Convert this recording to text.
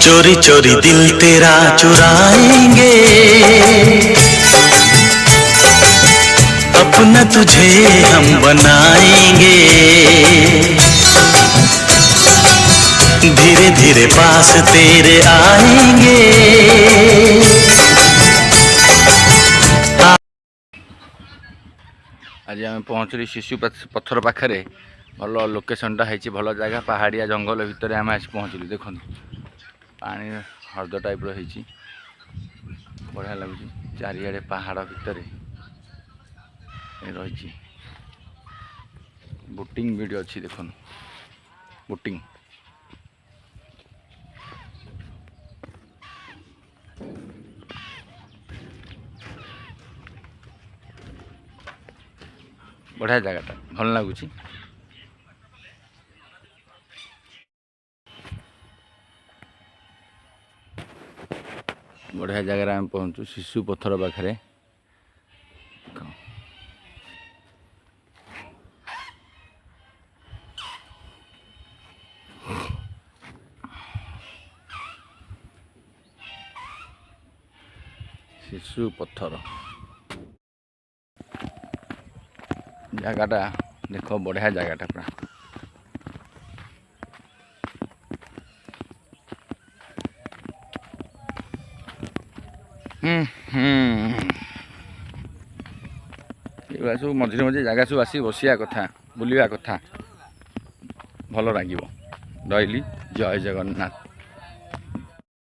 चोरी चोरी दिल तेरा चुराएंगे, अपना तुझे हम बनाएंगे, धीरे धीरे पास तेरे आएंगे। आज आम पहुँचली शिशु पत्थर पाखे भल लोकेशनटा है भल जगह पहाड़िया जंगल भितर आम आज पहुँचलु। देखो पानी हृद टाइप रही बढ़िया लगुच चारिड़े पहाड़ भितर रही बोटिंग वीडियो अच्छी देख बोटिंग बढ़िया जगटा भल लगुच। बढ़िया जगह आम पहुँचु शिशु पत्थर पाखे शिशु पत्थर जगटा देख बढ़िया जगटा पूरा सब मझे मझे जगह सब आसी बसिया कथा बुलिया कथा भल लगे। रही जय जगन्नाथ।